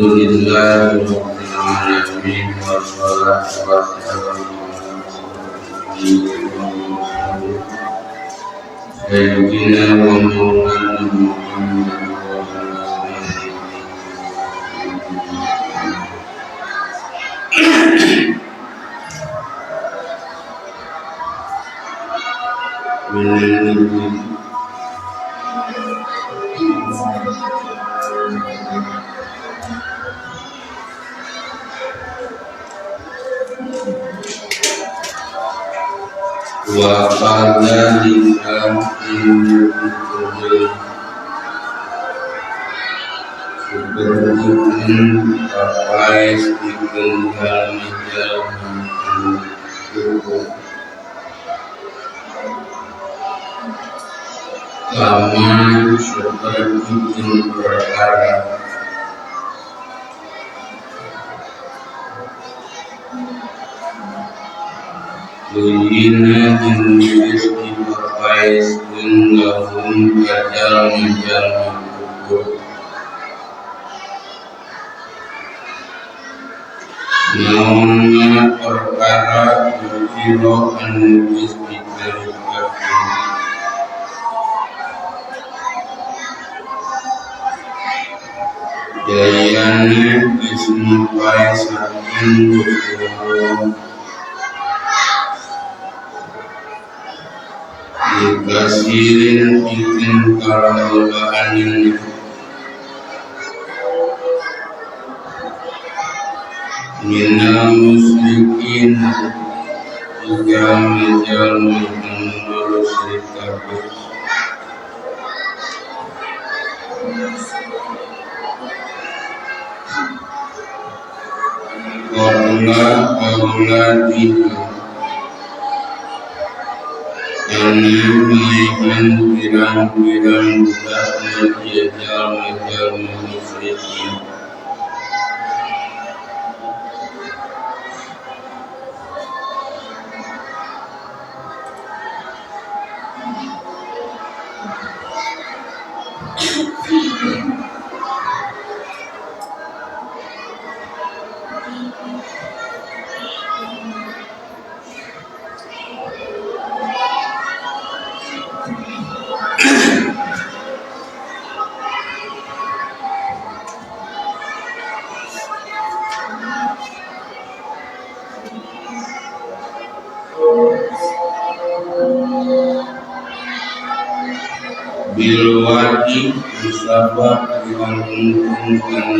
Alhamdulillahirabbil alamin wassalatu wassalamu ala sayyidina wa maulana Muhammad wa qadzalika seperti papai dikenal menjalankan sama seperti perkara Lina jenis dipakai senggahun kajal menjalan ukur namunnya perkara berkiro anulis diperlukan jayanya disumpai saking ukur dikasirin bikin kalauan minal musyrikin juga menjalani mengurus kabeh karena auladihim menaikkan pirang-pirang budak menjajal musyrikin bilwadi musabab dengan menguntungkan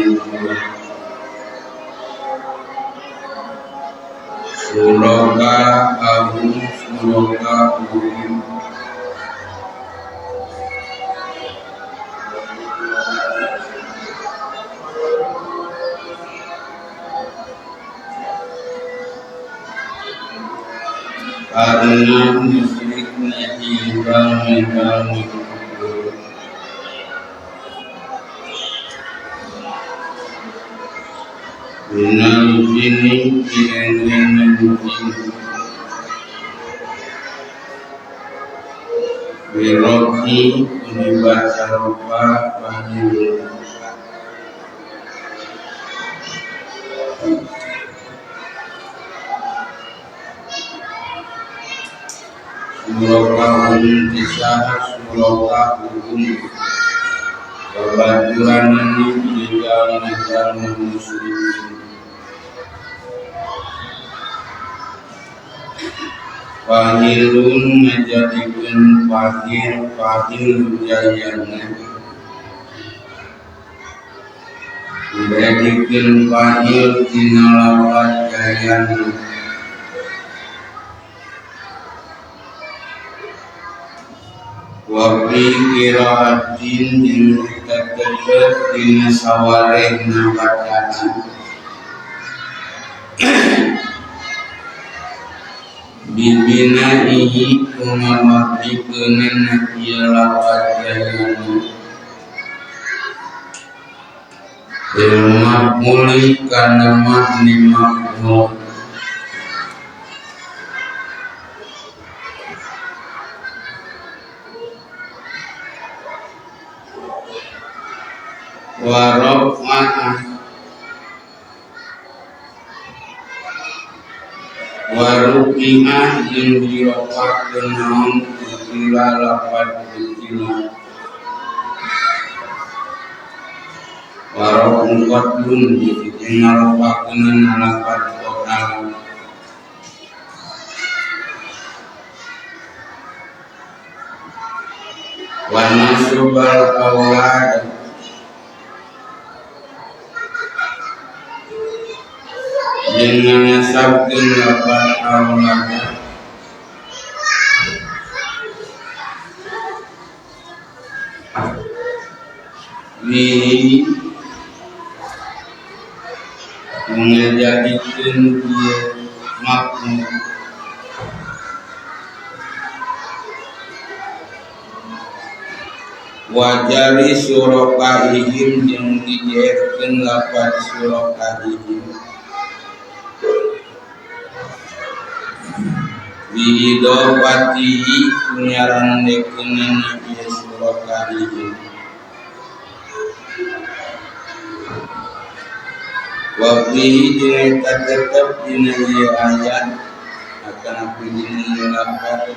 suroka abu suroka urim karena musyriknya hilang minal jinni bi'ilmin jin birrohi unibat sarupa panjul suroka kisah suroka hukum kebajuran ini menjaga muslimin Fahilun menjadikan fahil jayana menjadikan fahil tinalawat jayana wabi kiraatin yang terdekat dina sawareh nabacaan bibina ihi kumamati kenen ialah wajahnya ilmak muli karena makni makmur warok ma'ah Waruki'ah yang diropakeun naon kutila lapan kutila warok mukotun yang ngaropakeun lapan kotal wana subal awad dengan nasabkeun lapan awad ini menjadikan dia makmur wajari surakaihim yang dijeerkeun lapan surakaihim bihidopatihi kunyaran dekeunana ieu surakaihim wafihi jeung eta tetep dina ieu ayat akan dina lapar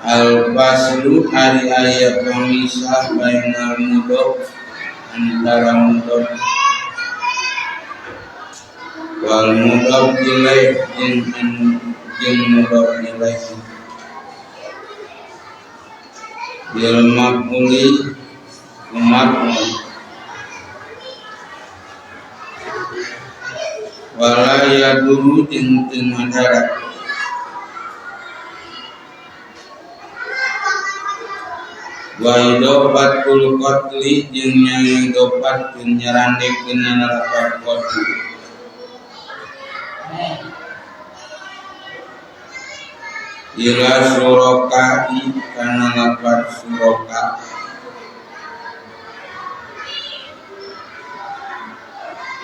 al-faslu hari ayat pemisah bainal mudhof antara mudhof wal mudhof ilaih jeung mudhof ilaih bil maquli umatmu wala yaduru jeung teu madara wa idofatul qatli jeung yang idofat nyarandekeun lapan qatli ila suraka'i kana lapan suraka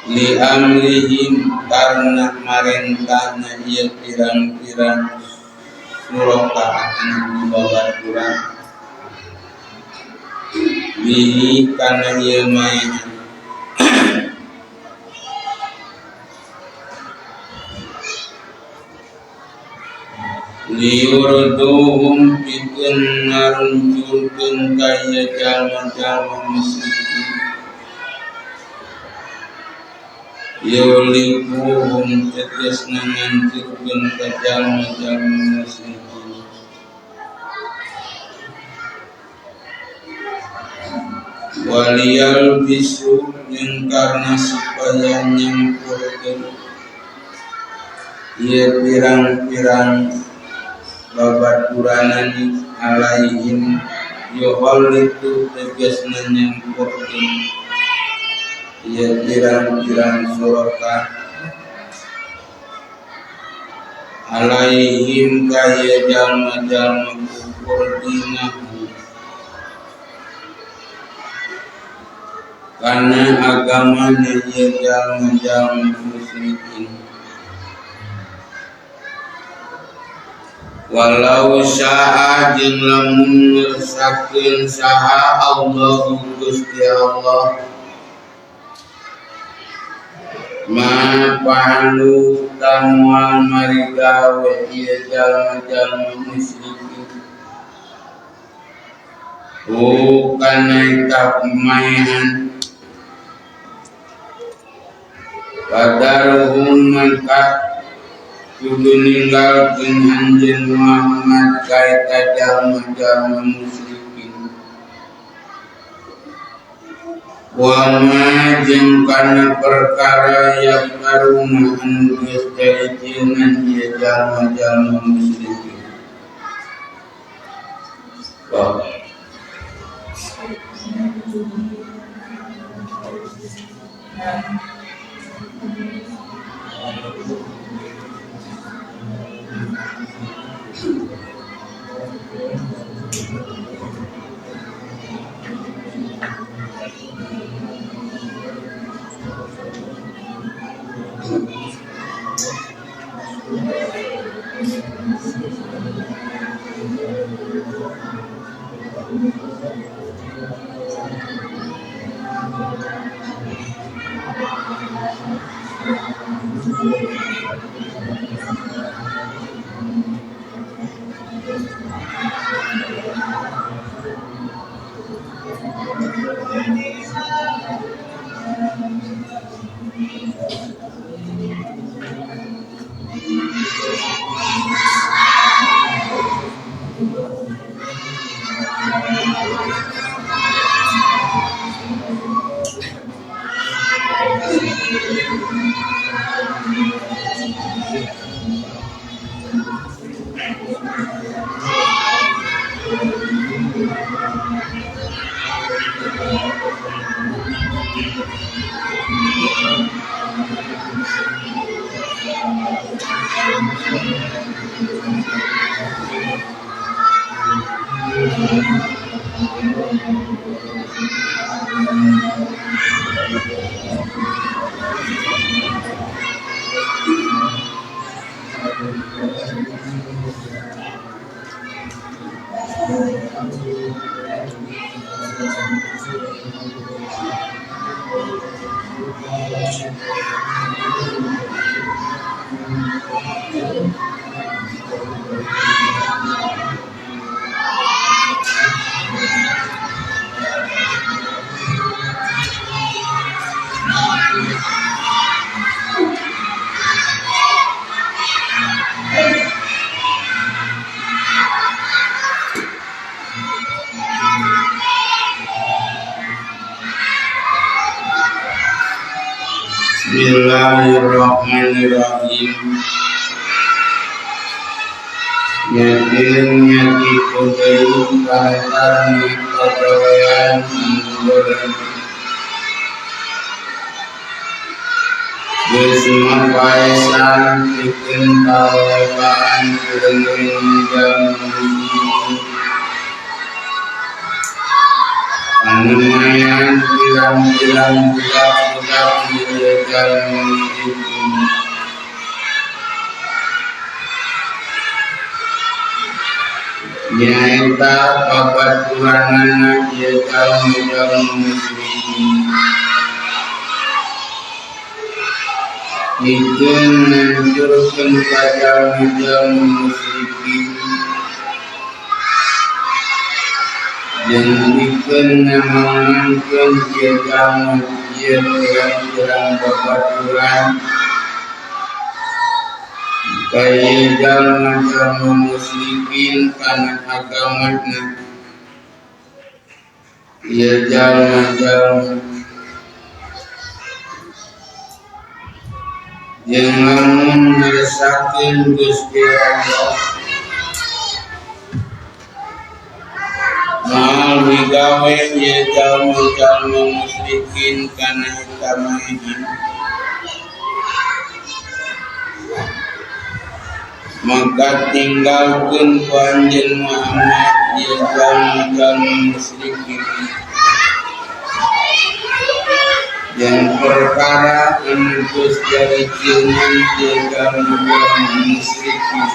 li amrihim karena marentahna ieu pirang-pirang suraka anu babaturan bihi kana ieu main liurduhum pikeun narunjulkeun ka ieu jalma-jalma musyrikin yulikuhum tegasna ngancurkeun ka jalma-jalma musyrikin waliyal bisu yang karena supaya nyampurkeun ieu pirang-pirang babaturanani alaihim yuhollitu tegasna nyampurkeun ieu pirang-pirang suraka alaihim kaya jalma-jalma kufur dinahu karena agamanya ieu jalma-jalma musyrikin walau syaa jeung lamun ngersakeun saha Allah Gusti Allah ma palu tamual marigawe ieu jalma-jalma musyrikin kana eta pemaehan padaruhum mangka kudu ninggalkeun anjeun Muhammad kaita jalma-jalma musyrikin wa ma jeung kana perkara yang karuna anu geus dicieungan ieu jalma-jalma musyrikin Bismillahirrahmanirrahim. Yakin kudai pantar pegawaian anggur Bisma paisan bikin tawabaan dengan jamu Anamayan bilang-bilang budak-budak menjaga itu Nyaita papaturanana jaga muslim Ikan mencurkan kajal muslim yang ikan mengamankan jaga masjid yang kurang papaturan Kaya jalan muslimin karena agamanya ia jalan yang namun meresahkan Gusti Allah mal wigawe ia jalan muslimin karena agamanya maka tinggalkan panjen Muhammad dia jalan musyrikin yang perkara menembus dari jangan dia jalan musyrikin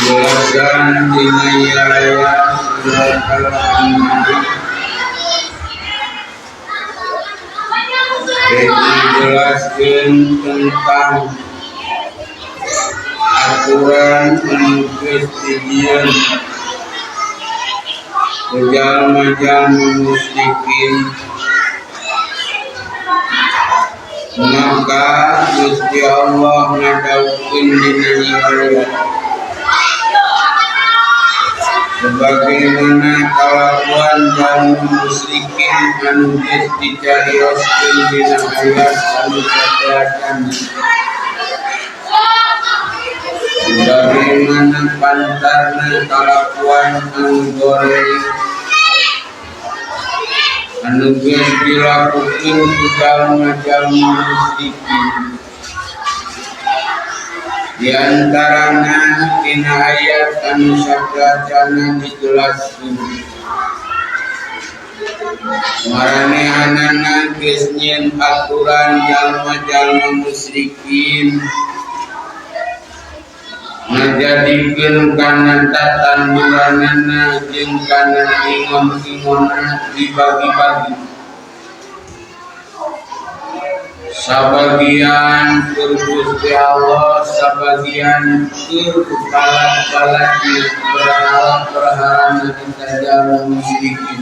dijelaskan di ayat surat Al-An'am dijelaskan tentang aturan menukis didian kejal-majal musyrikin maka Gusti Allah ngadaukeun dina riwayat sebagaimana kalakuan kaum musyrikin anu geus dicarioskeun dina ayat anu sajaatan. Sebagaimana pantarna kalakuan anu goreng anu geus dilakukeun ku jalma-jalma musyrikin. Di antarana dina ayat anu sadrajana dijelaskeun maranehanana geus nyieun aturan jalma-jalma musyrikin ngajadikeun kana tatanduranana jeung kana ingon-ingonna dibagi-bagi. Sabagian keur Gusti Allah, sabagian keur balad-baladna berhala-berhalana kita jalma musyrikin.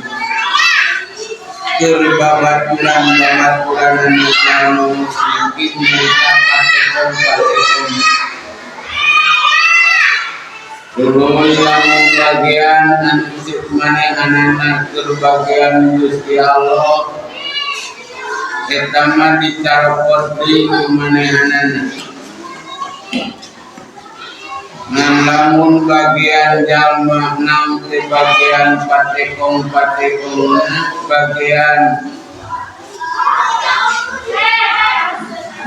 Keur babaturan-babaturan jalma musyrikin nyata patekon-patekon. Terus lamun bagian anu cek manehanana keur bagian Gusti Allah eta mah dicarpot deui ku manehanana. Ngan lamun bagian jalma nam teh bagian patekong-patekongna bagian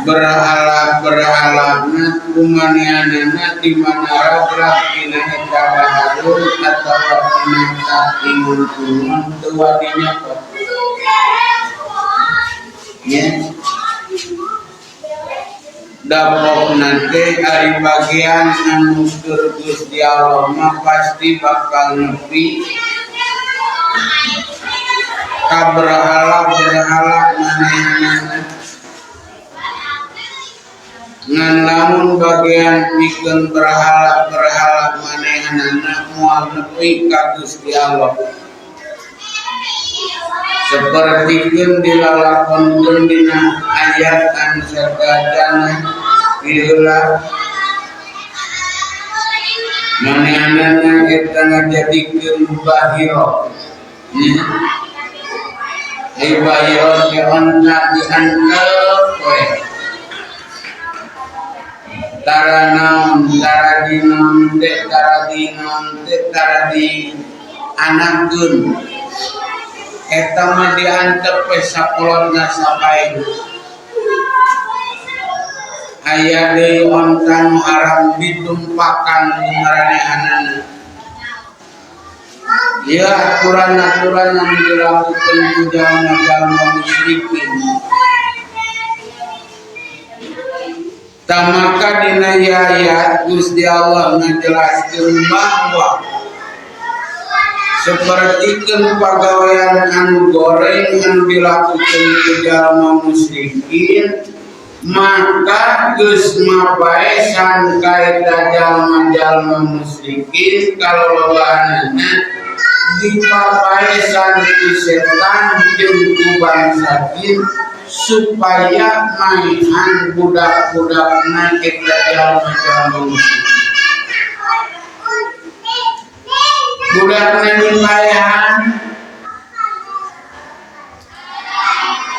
berhala-berhalana kumanehanana di mana ragrag dina eta bahadur atawa dina ingun-ingun teu wani nyapot. Ya. Dapok nanti ari bagian anu keur Gusti Allah mah pasti bakal nepi ka berhala-berhala manehanana. Ngan lamun bagian pikeun berhala-berhala manehanana moal nepi ka Gusti Allah. Sepertikeun dilalakonkeun dina ayat anu sadrajana heula manehanana eta ngajadikeun bahiro. Bahiro teh onna diangkep we. Tara naon, tara dinon teh, tara di anakkeun. Eta mah diantep we sakolotna sapae. Aya deui onta nu haram ditumpakan ku maranehanana. Ieu aturan-aturan anu dilakukeun ku jalma-jalma musyrikin. Tamaka dina ayat Gusti Allah ngajelaskeun bahwa sepertikeun pagawean anu goreng anu dilakukeun ku jalma musyrikin maka geus mapaesan ka eta jalma-jalma musyrikin kalolobahanana dipapaesan ku setan jeung ku bangsa jin supaya mainan budak-budakna eta jalma-jalma musyrikin. Budakna dipaehan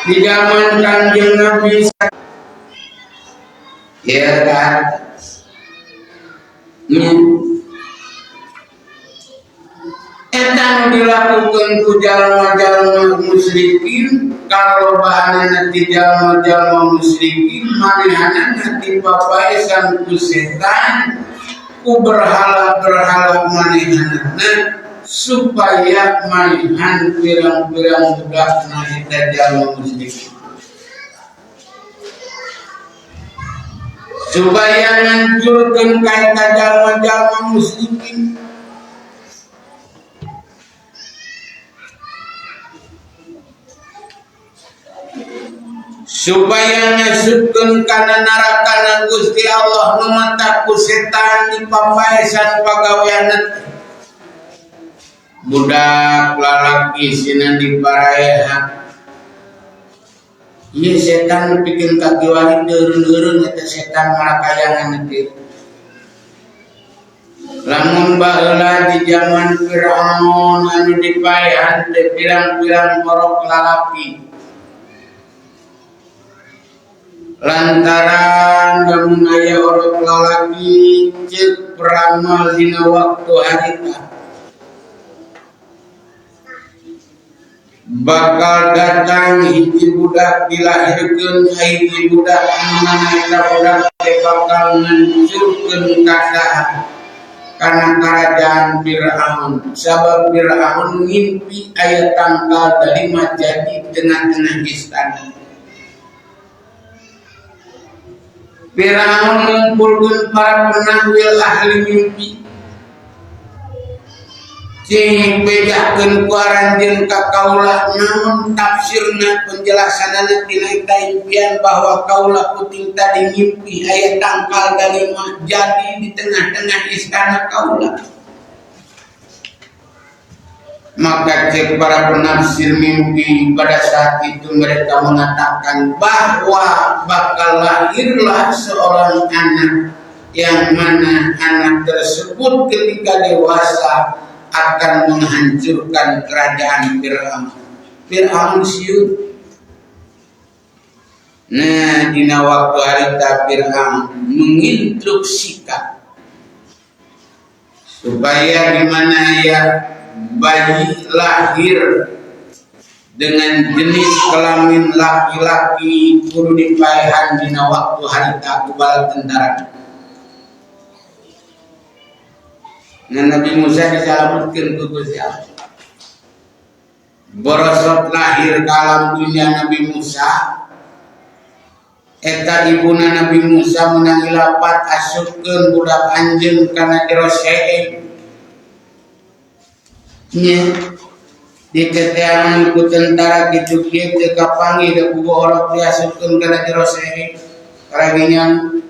di zaman Kanjeng Nabi ya kan. Eta nu dilakukeun ku jalma-jalma musyrikin kalobahanana ti jalma-jalma musyrikin manehanana dipapaesan ku setan ku berhala-berhala manehanana supaya mainan pirang-pirang budakna eta jalma musyrikin. Supaya ngancurkeun ka eta jalma-jalma musyrikin. Supaya ngasupkeun kana narakana Gusti Allah nu mata ku setan dipapaesan pagaweanna. Budak lalaki sina diparaehan Iya setan bikin kaki wali turun-turun itu setan malakayangan itu. Lamun baheula di zaman Firaun anu dipaehan teh pirang-pirang orok lalaki. Lantaran lamun aya orok lalaki ceuk peramal dina waktu harita. Bakal datang hiji budak dilahirkeun hiji budak anu mana eta budak teh bakal ngancurkeun kasahan kana kerajaan Firaun. Sabab Firaun ngimpi aya tangkal dalima jadi tengah-tengah istana. Firaun ngumpulkeun para penahwil ahli mimpi. Cing bedakeun ku aranjeun ka kaula naon tafsirna penjelasanana tina eta impian bahwa kaula puting tadi ngimpi aya tangkal dalima jadi di tengah-tengah istana kaula. Maka cek para penafsir mimpi pada saat itu mereka mengatakan bahwa bakal lahirlah seorang anak yang mana anak tersebut ketika dewasa akan menghancurkan kerajaan Firaun. Firaun siut. Nah, dina waktu harita Firaun menginstruksikan supaya dimana ya bayi lahir dengan jenis kelamin laki-laki kudu dipaehan dina waktu harita ku bala tentara. Nah, Nabi Musa disalametkeun ku Gusti Allah. Borosot lahir ke alam dunia Nabi Musa. Eta ibuna Nabi Musa menang ilapat asupkeun budak anjeun kana jero seeng. Nya diketeangan ku tentara kitu kieu teu kapanggih da ku orok diasupkeun kana jero seeng. Karaginyan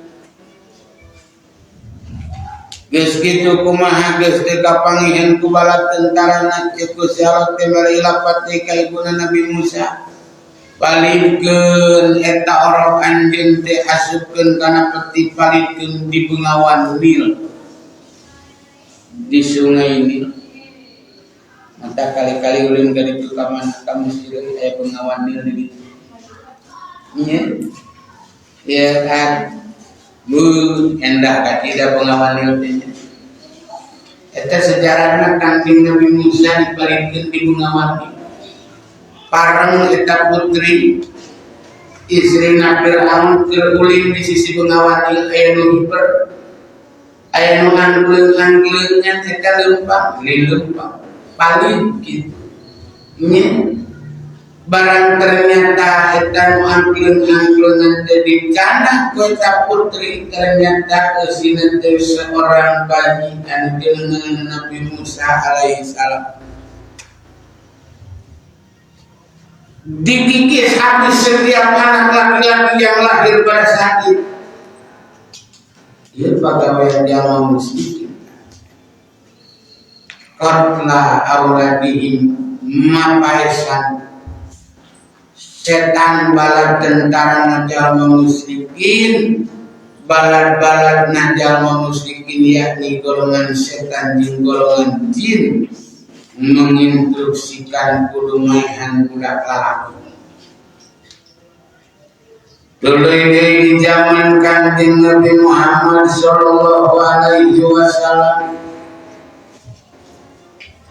geus kitu kumaha geus teu kapangihan ku bala tentara na Gusti Allah teh mere ilapat teh ka ibuna Nabi Musa. Palingkeun eta orok anjeun teh asupkeun kana peti palingkeun di Bengawan Nil. Di Sungai Nil. Mata kali-kali ulin ka ditu ka mana ka Mesir aya Bengawan Nil di ditu. Nya. Ya kan. Endah katida Bengawan Nil teh. Eta sejarahna Kangjeng Nabi Musa diparingkeun di Bengawan Nil. Pareng eta putri istrina Firaun keur ulin di sisi Bengawan Nil aya nu hiper. Aya nu angleung-angleungan eta leumpang, leumpang. Paling kitu. Nya barang ternyata eta nu angleung-angleungan teh dicana ku eta putri ternyata eusina teh seorang bayi anu jenengan Nabi Musa alaihi salam. Dikikis habis setiap anak laki-laki yang lahir pada saat itu. Ieu pagawean jalma muslim. Qatla auladihim mapaisan setan balad tentara jalma musyrikin balad-balad jalma musyrikin yakni golongan setan jeung golongan jin menginstruksikan kudu maehan budak lalaki. Tuluy deui di zaman Kanjeng Nabi Muhammad sallallahu alaihi wasallam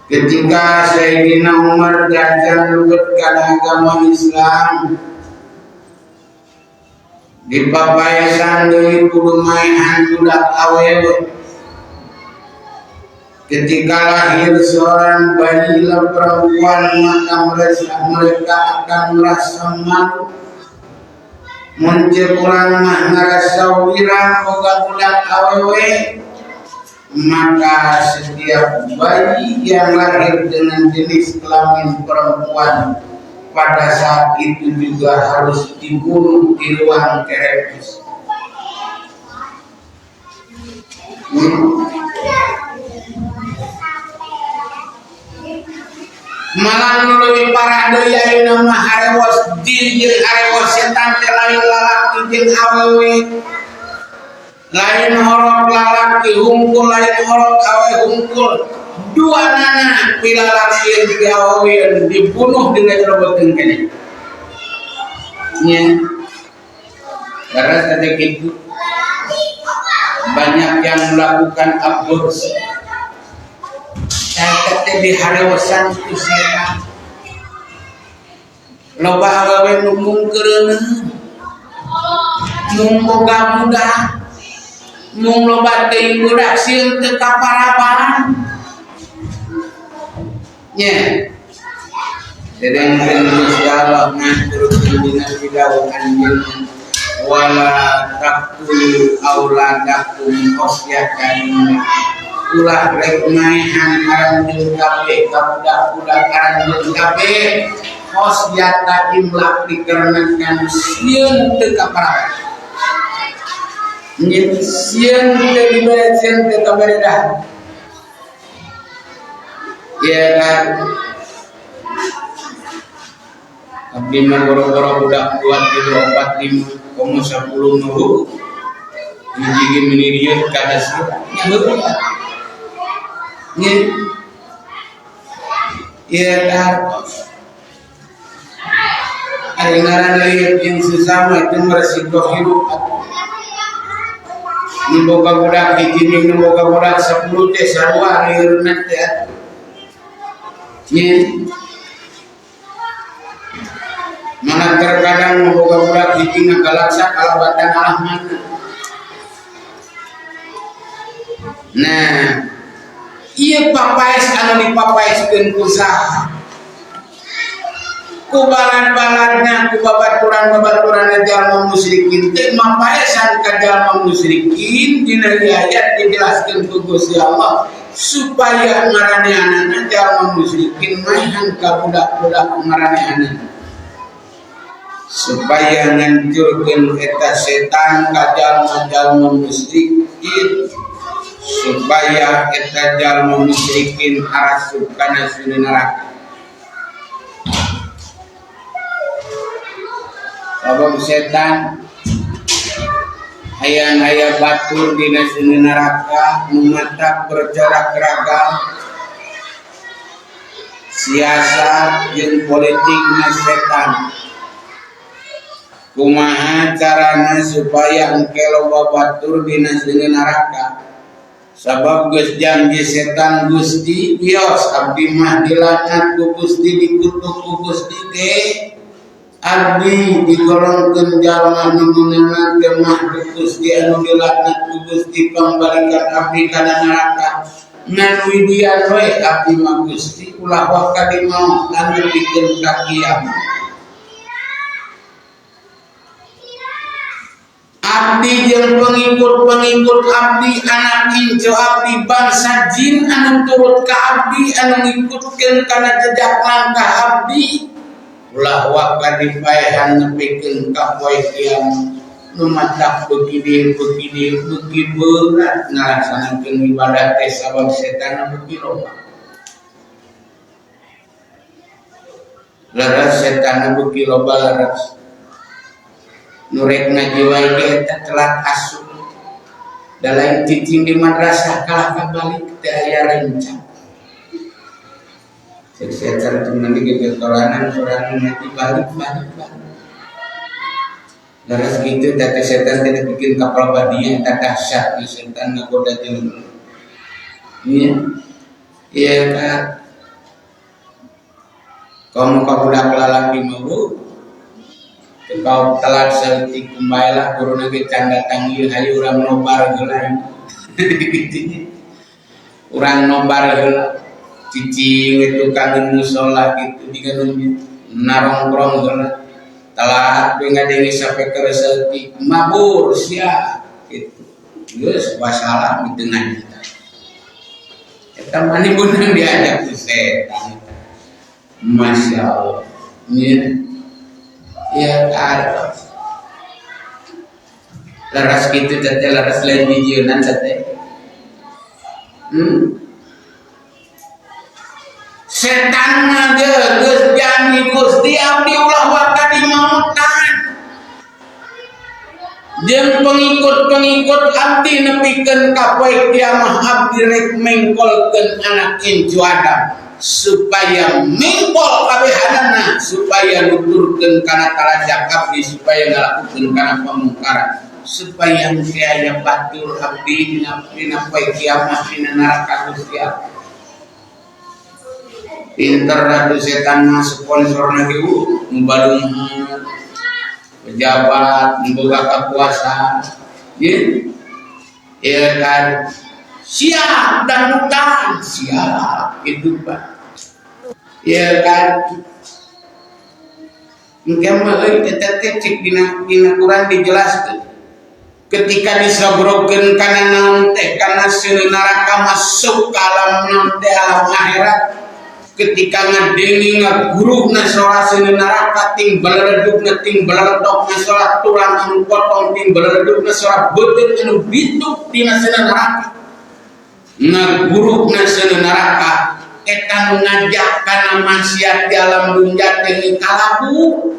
ketika Sayyidina Umar jajan luput kana agama Islam dipapaesan deui kudu maehan budak awewe. Ketika lahir seorang bayi perempuan maka mereka akan merasa malu. Muncul kurang mah ngarasa wirang boga budak awewe. Maka setiap bayi yang lahir dengan jenis kelamin perempuan pada saat itu juga harus dibunuh di ruang kerepes. malah lebih parah deui ayeuna mah harewos jin jeung harewos setan teh lain lalaki jeung awewe lain horok lalaki hungkul lain horok awe hungkul dua nana pilalaki jeung awewe dibunuh dengan roboteun keneh nya karena tadi gitu banyak yang melakukan aborsi kata di harewasan itu setan loba awewe nu mungkereun mung boga budak mung loba teuing budak sieun teu kaparapan nya sedengkeun Gusti Allah ngaturkeun dina pidawuhan anjeun wala taqtulu auladakum khasyatan ulah rek maehan aranjeun kabeh ka budak-budak aranjeun kabeh khasyata imlak dikarenakan sieun teu kaparapan nyen sieun teu dibere sieun teu kaberedah ya kan abdi mah boro-boro budak buat di 4,10 nuhur hiji minirieu kada sira nyaheun nyen ya kan ari ngaranna yang sesama itu meresiko hidup nu boga budak hiji nu boga budak 10 teh sarua lieureuna teh nyen mana terkadang boga budak hiji ngagalaksa kalabatan alah mana nah ieu papaes anu dipapaeskeun ku saha ku balad-baladna ku babaturan-babaturan jalma musyrikin teh mapaesan ka jalma musyrikin dina ayat dijelaskeun ku Gusti Allah supaya ngaraneanana jalma musyrikin maehan ka budak-budak ngaraneanana supaya ngancurkeun eta setan ka jalma-jalma musyrikin supaya eta jalma musyrikin harasup kana sunu neraka sabab setan hayang-hayang batur dina sunu neraka nu mantap berjarak ragam siasat jeung politikna setan kumaha carana supaya engke loba batur dina sunu neraka sabab geus janji setan Gusti bios abdi mah dilaknat ku Gusti dikutuk ku Gusti ge abdi digolongkeun jalma nu meunang teh mah ku Gusti anu dilaknat ku Gusti pambalikan abdi kana neraka ngan widian we abdi mah Gusti ulah waka di maot lan nepikeun ka kiamat abdi jeung pengikut-pengikut abdi anak inco abdi bangsa jin anu turut ka abdi anu ngikutkeun kana jejak langkah abdi ulah waka dipaehan nepikeun ka poe kiamat nu mantap begini berat ngalaksanakeun ibadah teh sabab setan beuki loba laras setan beuki loba laras nurek ngajiwai ge eta telat asup da lain cicing di madrasah kalah kabalik teu aya rencang cek setan cuma di gegetoranan sorangan nanti balik laras kitu teh setan teh bikin kapal badia eta dahsyat di setan ngagoda jeung iya kan kamu kabudak lalaki mau kau telat seperti kumbailah guru nage canda tanggil hayu urang nobar geula urang nobar geula cicing itu kangen musola gitu diganun narongkrong geula telat we ngadengi sampai ke reseuti mabur sia gitu geus wassalam di tengah kita eta mani beunang diajak ku setan masyaallah ya ada laras gitu tete laras lain bijeunan tete setan mah geus janji Gusti abdi ulah warta di mautan. Jeung pengikut-pengikut abdi nepikeun ka poe kiamah abdi rek mengkolkeun anak incu Adam supaya mengkol kabehanana supaya nuturkeun kana kalajak abdi supaya ngalakukeun kana pamungkaran supaya engke aya batur abdi dina poe kiamah dina neraka Gusti Allah. Pinter ratu setan mah sponsorna ge mubadung pejabat memboga kekuasaan ya kan siap dan bukan siap itu Pak ya kan mungkin mah eta teh cek dina Quran dijelaskeun ketika disobrokeun kana naon teh kana seueur neraka masuk ka alam naon teh alam akhirat ketika ngadengi ngagurugna soal seueur neraka ting baleredugna ting baleredogna soal tulang anu potong ting baleredugna soal beuteut anu bituk dina seueur neraka ngagurugna seueur neraka eta nu ngajak kana maksiat di alam dunya teh kalabu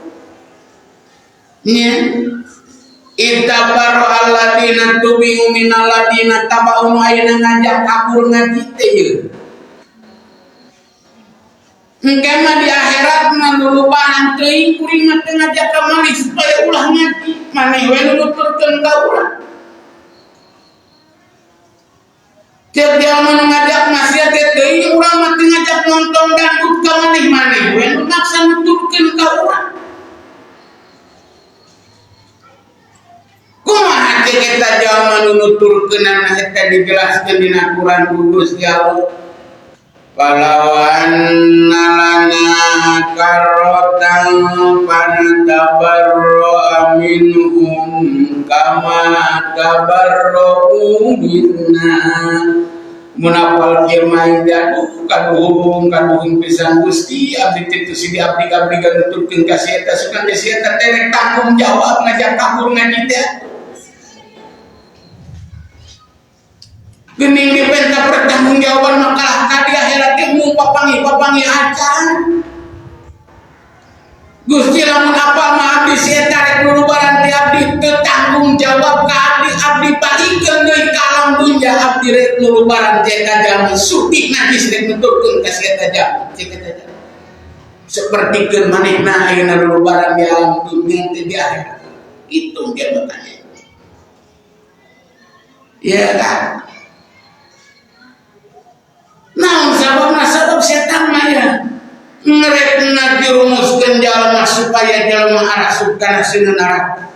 nya ittabaru alladziina tubi'u minal ladziina taba'u ayeuna ngajak kabur ngaji teh engke mah di akhirat mah lulubaan teuing kuring mah teu ngajak ka malih supaya ulah ngaji maneh we nuturkeun ka urang. Tiap dia mau ngajak maksiat teuing urang mah teu ngajak nonton dangdut ka maneh we nu maksa nuturkeun ka urang. Kumaha teh eta jalma nu nuturkeun eta dijelaskeun dina Quran kudus ya Allah. Palawan nalana karotan panatabarro aminhum kama tabarro minna munapal kirmai dadu kaduhung pisan Gusti abdi kitu sidi abdi nuturkeun ka si eta sukan si eta teh tanggung jawab ngajak kabur ngaji teh gening dipenta pertanggung jawaban makalah ka di akhirat teh mung papangi acan Gusti lamun apal mah abdi si eta rek lulubaran ti abdi teu tanggung jawab ka abdi palikeun deui ka alam dunya abdi rek lulubaran ti eta jalma sutik najis rek nuturkeun ka si eta jalma sapertikeun manehna ayeuna lulubaran di alam dunya teh di akhirat kitu dia bertanya ya kan. Naon sabab setan mah ya ngerek ngajurumuskeun jalma supaya jalma arasuk kana seueur neraka.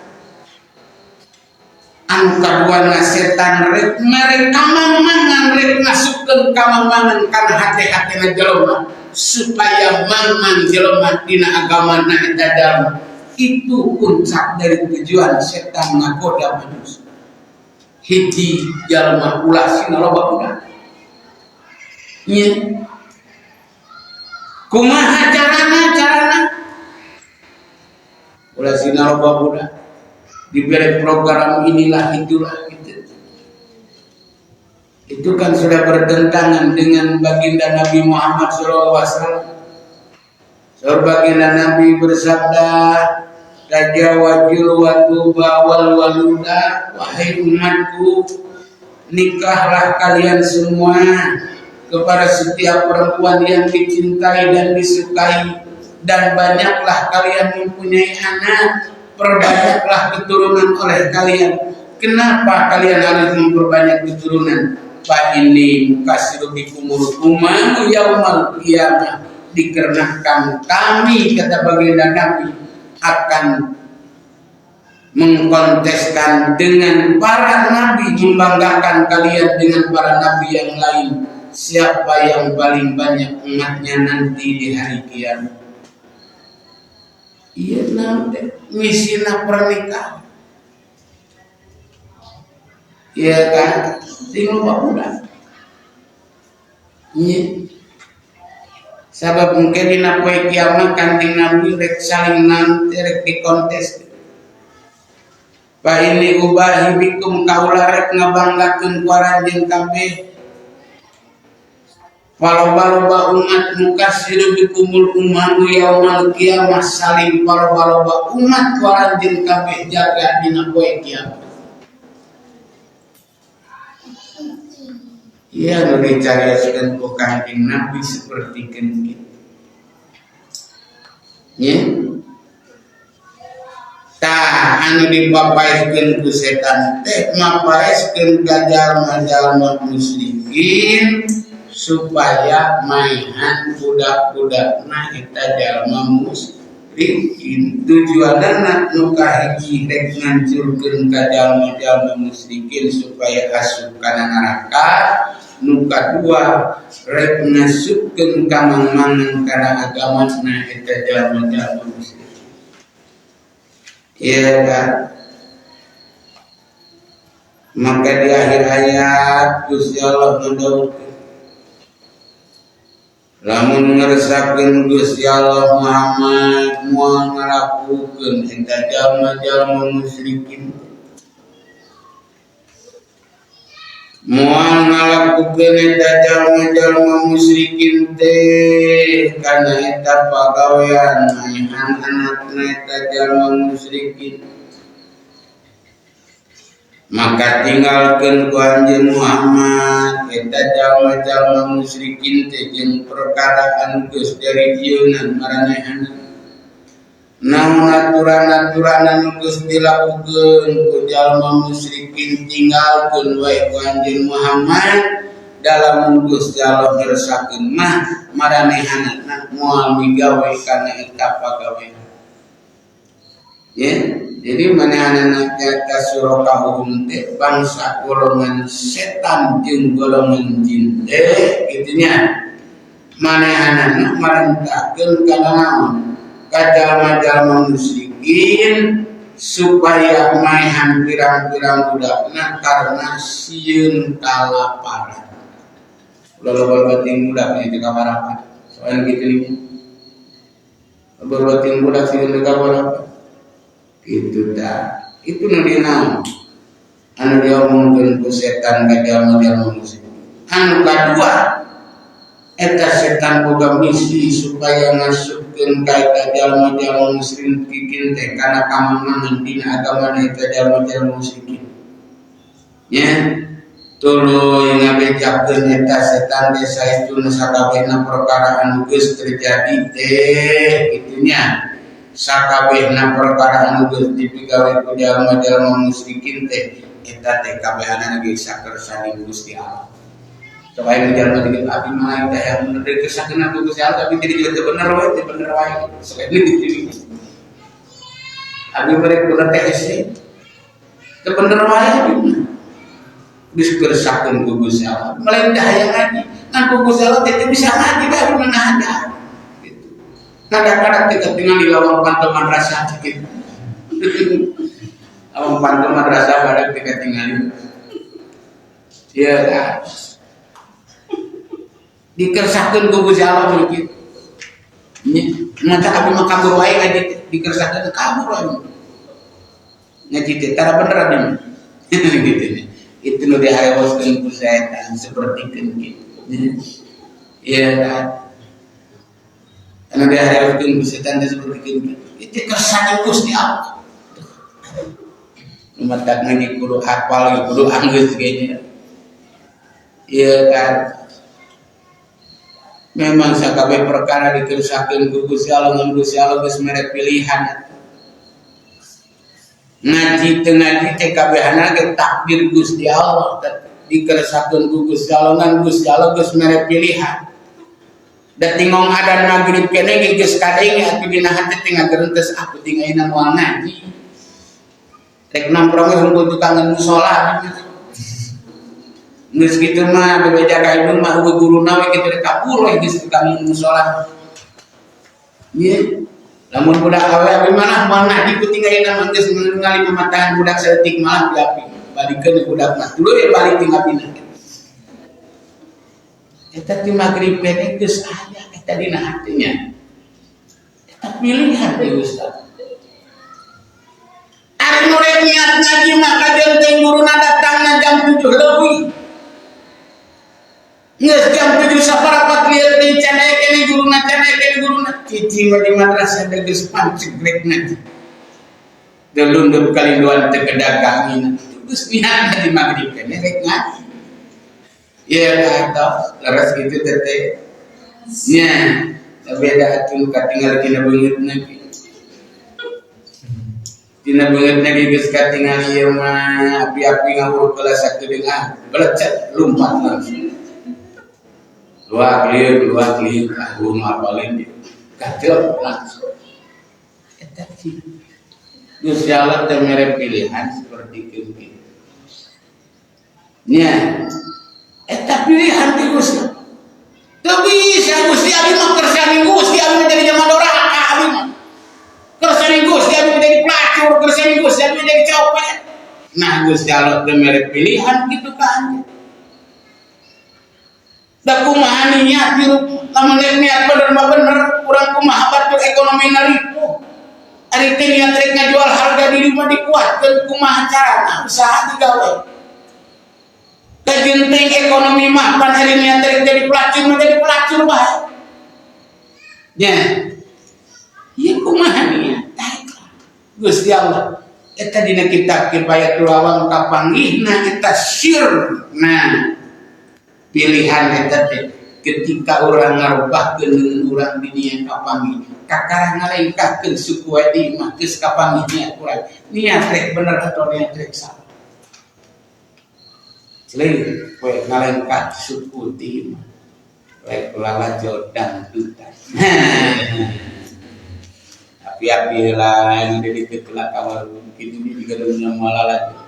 Anu kaduana setan rek kamammangan rek ngasupkeun kamammangan kana hate-hatena jalma supaya mamang jalma dina agamana eta jalma. Itu puncak dari tujuan setan ngagoda manusia. Hiji jalma ulah sinaloba ulah kumaha carana ulah sinaloba budak diberi program inilah itulah gitu. Itu kan sudah bertentangan dengan baginda Nabi Muhammad SAW. Baginda Nabi bersabda tajawazul watuba wal waluda wahai umatku nikahlah kalian semua kepada setiap perempuan yang dicintai dan disukai dan banyaklah kalian mempunyai anak, perbanyaklah keturunan oleh kalian. Kenapa kalian harus memperbanyak keturunan? Fa ini kasiru bikumul umamu yaumal qiyamah, dikarenakan kami kata baginda Nabi akan mengkonteskan dengan para nabi, membanggakan kalian dengan para nabi yang lain. Siapa yang paling banyak umatnya nanti di hari kiamat? Iya nanti misina pernikahan. Iya kan? Tinggal babudak. Iya. Sabab mungkin dina poe kiamat kanjeng Nabi rek saling nanti rek dikontes. Fa ini ubahi bikum kaula rek ngabanggakeun ku aranjeun kabeh. Paloba-loba umat mukasiru bikumul umanu yaumal qiyamah salim paloba-loba umat waranjeun kabeh jaga dina poe kiamat. Ia nu dicarioskeun ku Kanjeng Nabi sapertikeun kitu. Nya. Tah anu dipapaeskeun ku setan teh mapaeskeun ka jalma-jalma musyrikin supaya maihan budak-budakna eta jalma musyrikin. Tujuanna nu kahiji rek ngancurkeun ka jalma-jalma musyrikin supaya asup kana neraka. Nu kadua rek nasupkeun ka mangmangan kana agamana eta jalma-jalma musyrikin. Iya kan? Maka di akhir ayat Gusti Allah mendawuhkeun lamun ngeresakeun Gusti Allah Muhammad moal ngalakukeun eta jalma-jalma musyrikin moal ngalakukeun eta jalma-jalma musyrikin teh kana eta pagawean maihan anakna eta jalma musyrikin maka tinggalkeun ku anjeun Muhammad eta jalma-jalma musyrikin teh jeung perkara anu geus dari dieuna maranehanna namun aturan-aturan anu geus dilakukeun ku jalma musyrikin tinggalkeun wae ku anjeun Muhammad dalam Gusti Allah ngeresakeun mah maranehanna moal migawe kana eta pagawean. Ya, jadi manahanana eta surah kahum teh bangsa golongan setan jeung golongan jin teh kitu nya. Manahanana marentahkeun kana naon? Ka jalma-jalma musyrikin supaya maehan pirang-pirang budakna karena sieun kalaparan. Loba ting budak di kamar soalnya gitu nih. Loba ting budak sieun di kamar itu dah, itu nanti naon anu diomongkeun ku setan ka jalma-jalma musyrik. Anu kadua eta setan boga misi supaya ngasupkeun ka eta jalma-jalma musyrikin teh kana kamangan dina agama eta jalma-jalma musyrikin. Nya tuluy ngabejagkeun eta setan teh saestuna sakabehna perkara anu geus terjadi teh kitu nya. Sakabehna perkara anu geus dipigawe ku jalma-jalma musyrikin teh eta teh kabehanana ge sakersani Gusti Allah. Supaya jalma dikit abi mah teh yang bener kesakeun ku Gusti Allah tapi jadi juga bener wae teh bener wae. Soalnya gitu. Abi mereka bener teh sih. Teh bener wae geus kesakeun ku Gusti Allah. Melain hayang ngaji, kan ku Gusti Allah teh bisa ngaji bae menahada. Kadang-kadang kita tinggal di lawang pantai madrasah gitu. Lawang pantai madrasah kadang kita tinggal. Iya kan. Dikersakeun ku Gusti Allah begitu. Ngajak abi mah kabur wae ngaji dikersakeun kabur wae. Ngaji teh tara bener abi. Gitu. Itu nu diharewoskeun ku setan sapertikeun kitu. Iya kan. Karena dia harapkan setan dia seperti itu kersane Gusti Allah. Umat ngaji kudu hafal kudu anggeus kayaknya. Iya kan. Memang sakabeh perkara dikersakeun ku Gusti Allah ngan Gusti Allah geus mere pilihan. Ngaji teu ngaji teh kabehana ge takdir Gusti Allah dikersakeun ku Gusti Allah ngan Gusti Allah geus mere pilihan. Da tingong adan magrib kene geus kadenge atuh dina hate teh ngageureunteus aku tinggal ayeuna moal ngaji. Rek nongkrong hungkul tukang mushola. Geus kitu mah bebeja ka ieu mah eueuh guruna we kitu rek kabur we geus tukang mushola. Ieu lamun budak awe abi manah moal ngaji ku tinggal ayeuna mah geus ningali pamatahan budak saeutik malah diapi. Balikeun budak mah tuluy balik tinggal pindah. Eta ti magrib kene geus aya eta dina hatinya. Eta pilihan teh Ustaz. Ari nu rek niat ngaji mah kajeun teh guruna datangna jam 7 leuwih. Geus jam 7 saparapat siswi di madrasah ada geus pancegrek delundeup kalinduan teu kedagang geus niatna di magrib kan rek ngaji. Ya atau leres gitu teh. Nya beda atuh katinggal dina beungeutna ge. Dina beungeutna ge geus katinggal ieu mah api-api ngawur kelas sakedeung belecet lumpat langsung. Luak lieur aku ngapalin dia. Kacau langsung. Eta sih. Gusti Allah teh mere pilihan seperti kieu. Nya eta pilihan di Gusti. Teu bisa Gusti abi mah kersani Gusti abi menjadi zaman doraka abi mah. Kersani Gusti abi menjadi pelacur, kersani Gusti abi menjadi copet. Nah Gusti Allah teh mere pilihan kitu kan. Da kumaha niat hirup lamun niat bener urang kumaha batur ekonomi naripu ari teh niat rek ngajual harga diri mah dikuatkeun kumaha carana usaha digawe kajenting ekonomi mah pan ari niat rek jadi pelacur bae nya ieu kumaha niat Gusti Allah eta dina kitab Kifayatul Awam kapanggihna eta sirna pilihan eta teh ketika orang ngarubahkeun dengan urang di dieu kapanggih kakara ngalengkahkeun suku adi mah geus kapanggih niat urang niat rek bener atau niat rek salah selain we ngalengkah suku ti mah rek lalajo dangdutan api-api lain dari ketelak kamar mungkin ini juga dunia malala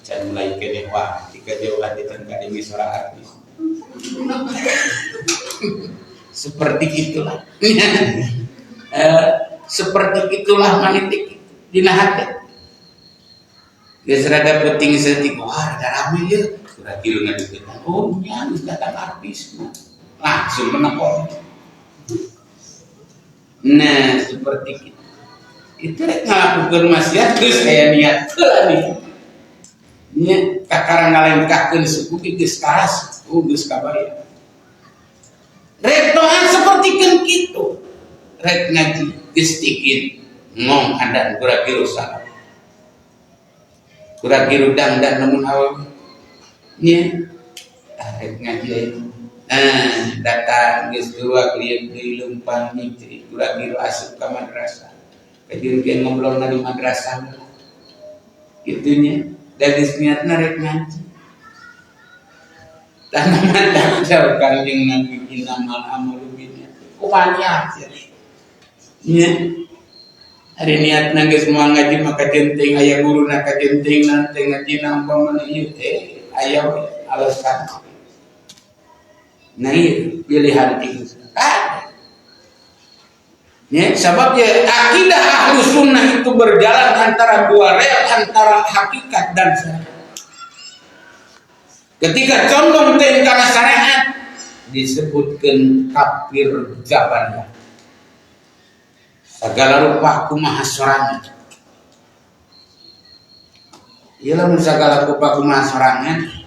can mulai kene wah jika jauh di tengah demi seorang artis seperti itulah seperti itulah manitik dina hati geus rada penting setik wah ada rame ya kira-kira ngadeukeutan oh nya geus datang artis langsung menepon nah seperti itu rek ngalakukeun maksiat geus aya niat heula nih nya kakara ngalengkahkeun suku geus karas geus kabaya rek doa sapertikeun kitu rek ngaji geus dikit ngong handap kura-kira salah kura-kira dangdan namun awewe nya rek ngaji datang geus dua klieu leumpang nyicri kura-kira asup ka madrasah kajian ngobrolna di madrasah kitunya gadis niatna rek ngaji tanaman dakar kanjeng Nabi innamal amalu binniyat kumaha niat nya ari niatna geus moal ngaji maka genteng aya guruna ka genteng nanti ngajina umpamana ieu teh aya we alasan nah ieu pilihan itu ya, sebabnya akidah Ahlus Sunnah itu berjalan antara dua rel antara hakikat dan syariat. Ketika condong teh kana syariat disebutkan kafir jabaniyah. Segala rupa kumaha sorangan. Ieu lamun sagala rupa kumaha sorangan.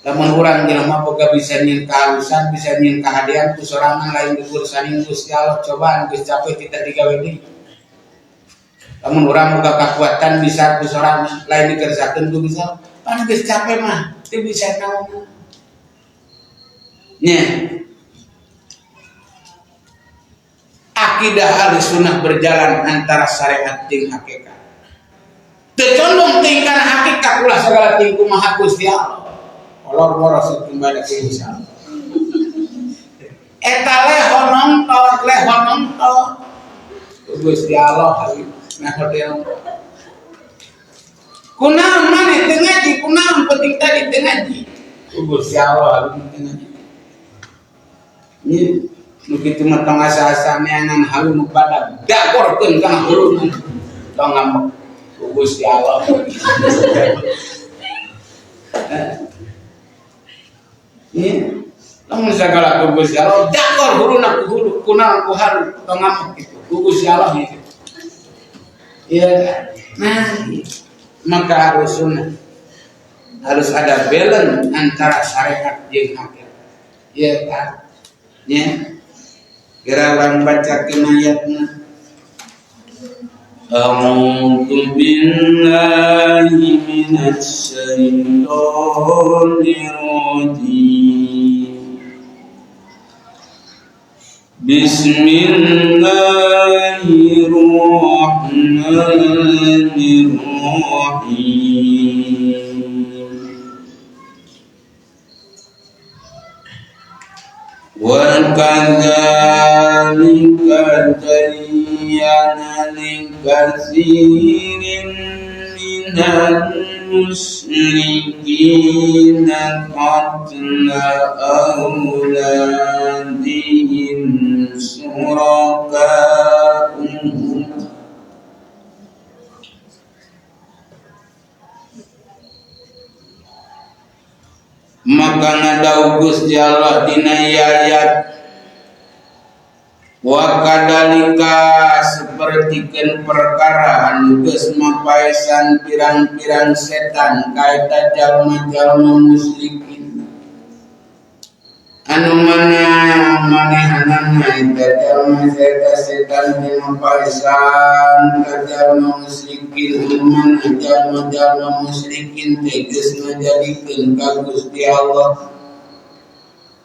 Lamun urang jelema boga bisa nyin kausan, bisa nyin kahadean ku sorangan lain dikur saning Gusti Allah cobaan geus capek kita digawe deui. Lamun urang boga kakuatan bisa ku sorangan lain dikerjakeun ku bisa, pan geus capek mah teu bisa naon. Nya. Akidah Ahlussunnah berjalan antara syariat jeung hakikat. Teu condong teh kana hakikat ulah sagala ting kumaha Gusti Allah. Olor boros kembali ke insya Allah. Eta lehonong to. Gusti Allah hari nah hodel. Kunaon maneh teu ngaji, kunaon penting tadi teu ngaji. Gusti Allah hari teu ngaji. Ieu nu kitu mah tong asa-asa neangan halu nu badag dagorkeun kana hulunan. Tong ngambek Gusti Allah. Ini, namun segala Gusti Allah, dakor huruna ku kunaon ku haru pengamak itu, Gusti Allah itu. Iya kan? Nah, maka harus sunnah, harus ada balance antara syariat jeung hakikat. Iya kan? Ya. Kira-kira bacakeun ayatna. A'udzu billahi minasy syaithanir rajim. Bismillahirrahmanirrahim. Wa kadzalika zayyana likatsirin minal musyrikina qatla auladihim suraka'uhum. Maka ngadau Gusti Allah dina ayat wa kadalika sapertikeun perkara anu geus mapaesan pirang-pirang setan kaita jalma-jalma musyrikin anu manehanana eta jalma setan mapaesan ka jalma musyrikin anu jalma-jalma musyrikin teh geus ngajadikeun ka Gusti Allah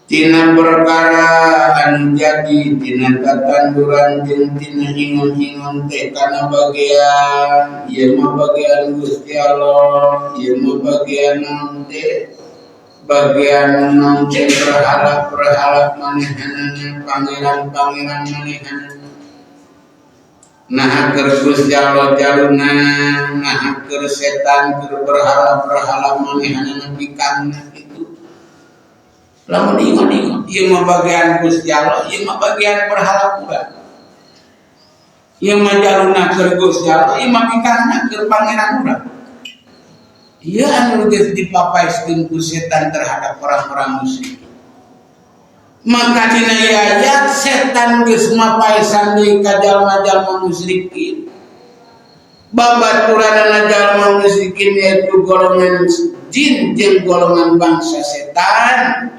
tina perkara anu jadi tina tatanduran jeung tina hingon-hingon teh kana bagian ieu mah bagian Gusti Allah ieu mah bagian naon teh bagian naon teh berhalap manehanana pangeran-pangeran manehanana nah keur Gusti Allah jaluna nah keur setan keur berhalap manehanana pikangna kitu. Lamun ingat ieu mah bagian Gusti Allah, ieu mah bagian berhala urang. Ieu mah jaluna keur Gusti Allah, ieu mah pikangna keur pangeran urang. Ieu anu geus dipapaeskeun ku setan terhadap orang-orang musyrik. Maka dina ayat setan geus mapaesan deui ka jalma-jalma musyrikin. Babaturanna jalma musyrikin yaitu golongan jin jeung golongan bangsa setan.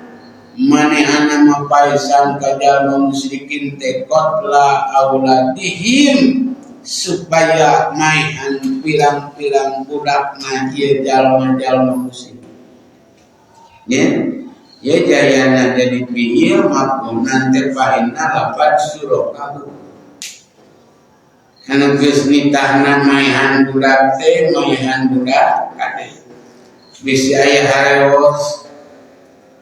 Manehana mapaesan ka jalma musyrikin teh qatla auladihim supaya maehan pirang-pirang budakna ieu jalma-jalma musyrik. Ye jayana jadi fiil maf'ulna teh fa'ilna lafaz surakahu. Anu geus nitahna maehan budak teh maehan budak kade. Bisi aya hareos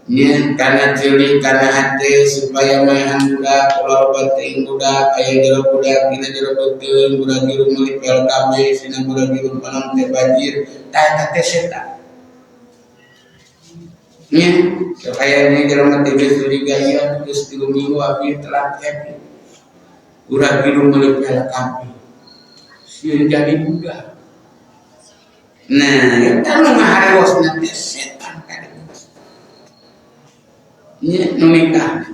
nya kana ceulik kana hate supaya maehan budak ulah bating budak aya jero budak dina jero beuteung budak jero meuli pel kabeh sina budak jero panon teh banjir ta teh setan nya supaya nya jero mah teh geus curiga ieu geus 3 minggu abi telat happy budak jero meuli pel kabeh sieun jadi budak nah eta nu ngahareosna teh setan kade nya menikah.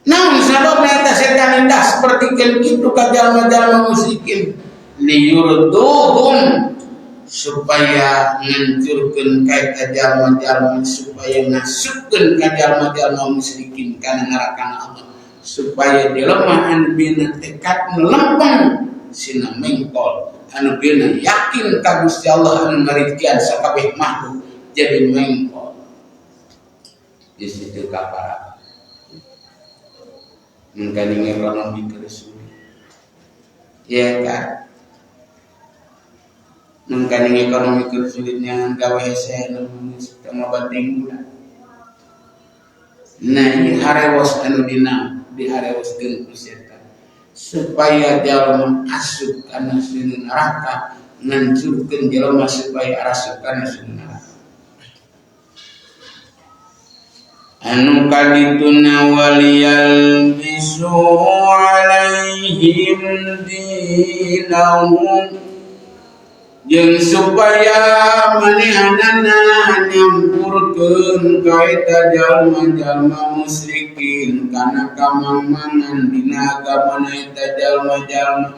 Namun sababna eta setan indah seperti kitu ka jalma-jalma musyrikin liyurduhum supaya ngancurkeun ka eta jalma-jalma supaya ngasupkeun ka jalma-jalma musyrikin kana neraka Allah supaya jelema anu bina tekad melempeng sina mengkol anu bina yakin ka Gusti Allah anu ngaritikeun sakabeh makhluk jadi mengkol di situ kapara mengkani ekonomi kesulitan ya kan mengkani ekonomi kesulitan gawe sen sama bating budak nah ini harewos anu dina diharewoskeun ku setan supaya jalma asup kana sieun neraka ngancurkeun jalma supaya asup kana sieun neraka anu kadituna waliyal bisu alaihim dinahum jeung supaya manehanana nyampurkeun ka eta jalma-jalma musyrikin kana kamangmangan dina agamana eta jalma-jalma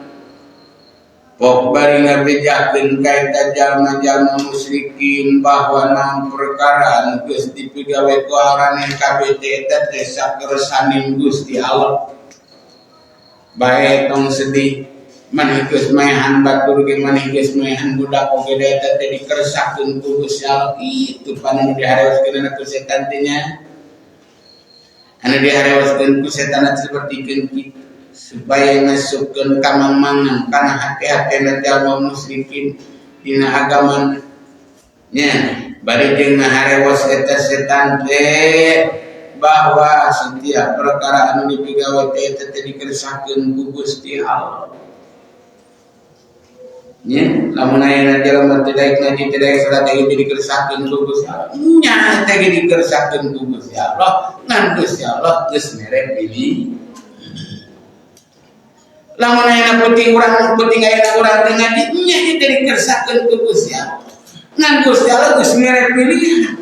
pok bari ngabejakeun ka eta jalma-jalma musyrikin bahwa naon perkara anu geus dipigawe ku arane kabeh eta teh sakersaning Gusti Allah. Bae tong sedih maneh geus maehan batur ge maneh geus maehan budak oge eta teh dikeresakeun ku Gusti Allah. Itu panu diharewaskeun ku setan teh nya. Anu diharewaskeun ku setan sapertikeun kitu supaya masukkeun ka mangmangan kana hati-hatina jalma musyrikin dina agama nya. Bari jeung ngaharewas eta setan teh bahwa setiap perkara anu dipigawe teh eta teh dikeresakeun ku Gusti Allah. Nya, lamun aya jalma teh daek ngaji teh daek salat teh dikeresakeun ku Gusti Allah. Nya teh dikeresakeun ku Gusti Allah, ngan Gusti Allah geus mere pilih. Lamun aya penting aya urang teh ngaji, nya teh dikeresakeun ku Gusti Allah. Ngan Gusti Allah geus mere pilihan.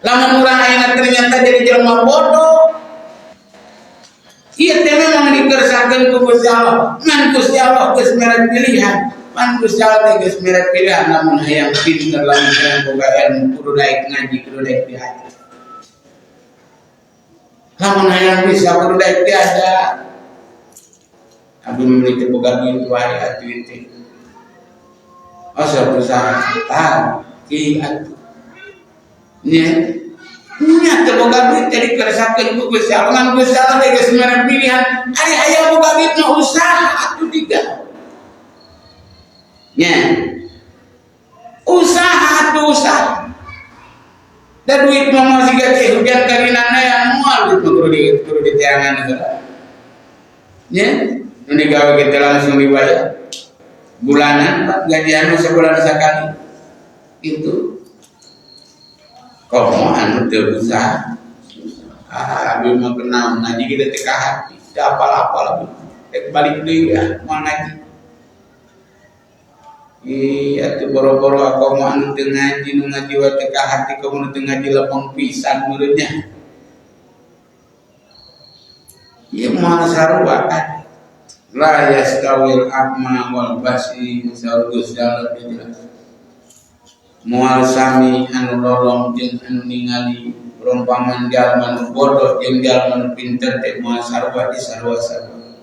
Lamun urang aya ternyata jadi jelema bodoh, ieu teh memang dikeresakeun ku Gusti Allah. Ngan Gusti Allah geus mere pilihan. Pan Gusti Allah teh geus mere pilihan lamun hayang pinter lamun hayang boga ilmu kudu daek ngaji kudu daek diajar. Lamun hayang bisa kudu daek diajar. Abi memiliki boga duit wae atuh teh. Asa usaha tahan ki atuh. Nya teu boga duit teh dikeresakeun ku Gusti Allah. Ngan Gusti Allah teh geus mere pilihan. Ari aya boga duit mah usaha atuh digawe. Nya. Usaha atuh usaha. Da duit mah masih gak hujan karinana yang moal duit mah kudu diteangan heula. Nya. Nu digawe kita langsung dibayar bulanan gajian sebulan sekali itu komo anu teu usaha abi mah kenal ngaji kita teh ka hati teu apal-apal rek balik deui ya moal ngaji atuh boro-boro komo anu teu ngaji nu ngaji wae teh ka hati komo nu teu ngaji lepeng pisan meureunnya ieu moal sarua kan la yastawil a'ma wal basir saurgus dalam jelas moal sami anu lolong jeung anu ningali perumpamaan jalma nu bodoh jeung jalma nu pinter teh moal sarua di sarua-sarua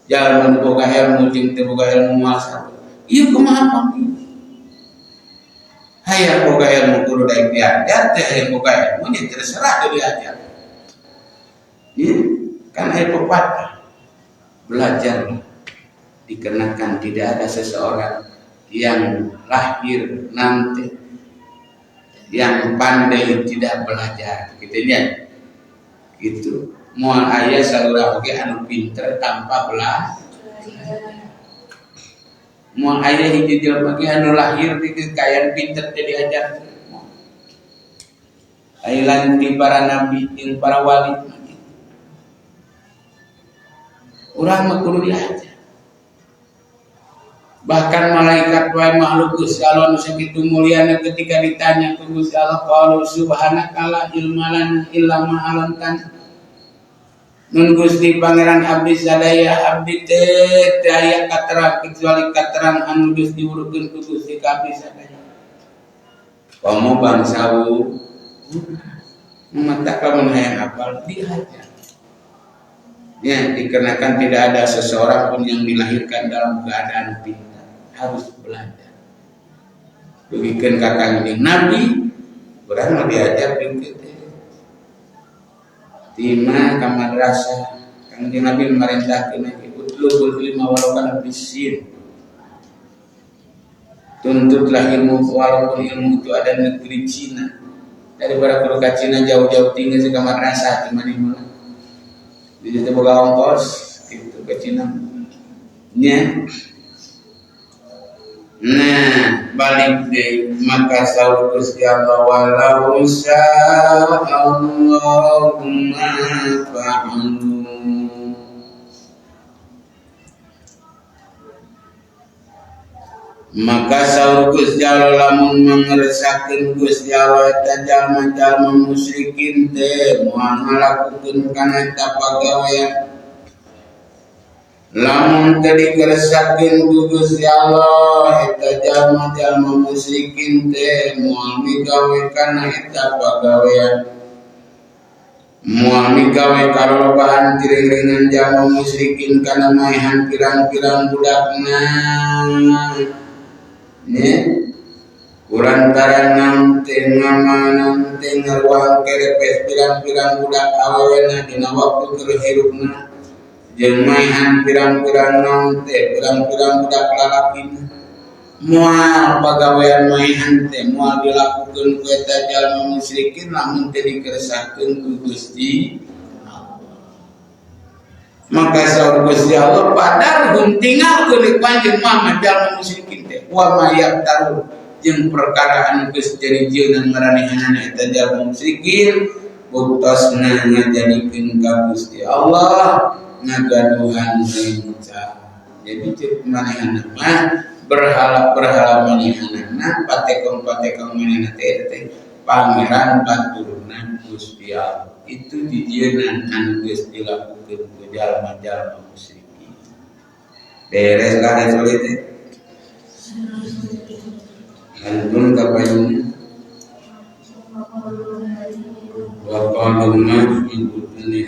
jalma nu boga ilmu jeung teu boga ilmu moal sarua ieu kumaha panggi hayang boga ilmu kudu daek diajar teh hayang boga ilmu nya terserah teu diajar ieu kan aya pepatah belajar dikarenakan tidak ada seseorang yang lahir nanti yang pandai tidak belajar gitunya gitu moal aya salurah oge anu pinter tanpa belajar moal aya hiji jelema ge anu lahir di kekayaan pinter teh diajar aya lanti para nabi jeung para wali urang mah kudu diajar. Bahkan malaikat wae makhluk Gusti Allah nu sakitu mulyana ketika ditanya ku Gusti Allah qalu subhanaka la ilma lana illa ma 'allamtana. Nun Gusti pangeran abdi sadaya abdi teh teu aya katerang kecuali katerang anu geus diurukeun ku Gusti ka abdi sadaya. Komo bangsawu mata lamun hayang hafal diajar. Ya, dikarenakan tidak ada seseorang pun yang dilahirkan dalam keadaan pintar, harus belajar. Dugikeun ka Kangjeng Nabi, urang mah diajar pinter teh. Tima ka madrasah, Kangjeng Nabi memerintahkeun utlubul ilma walau kana bisin. Tuntutlah ilmu walaupun ilmu itu ada negeri Cina. Daripada kudu ka Cina jauh-jauh tinggal ka madrasah di mana-mana. Di situ boga ongkos itu ke Cina nya. Nah balik deh maka saur Gusti Allah walau Allahumma fa'alu maka saur Gusti Allah lamun mangresakeun Gusti Allah eta jalma-jalma musyrikin teh moal ngalakukeun kana eta pagawean lamun tadi keresakeun ku Gusti Allah eta jalma-jalma musyrikin teh moal migawe kana eta pagawean moal migawe kalolobahan tiring-tiringan jalma musyrikin kana maehan pirang-pirang budakna nya kurang taranam teh ngamanan teh ngaruang kerepes pirang-pirang budak awewena dina waktu keur hirupna jeung maehan pirang-pirang naon teh pirang-pirang budak lalakina moal pagawean maehan teh moal dilakukeun ku eta jalma musyrikin lamun teu dikeresahkeun ku Gusti Allah. Maka saur Gusti Allah padahal tinggalkeun panjeun mah jalma musyrikin teh wa mayak taruh jeung perkara anu geus jadi jeunan maranehanana eta jalma musyrikin buktasna ngajadikeun ka Gusti Allah ngagaduhan rencana. Jadi cek manehana mah berhala manehana patekong manehana teh pangeran baturna Gusti Allah. Itu dijieun anu geus dilakukeun ku jalma-jalma musyrikin. Beres lah itu teh. Antum kapayun wa qalu ma fi dunya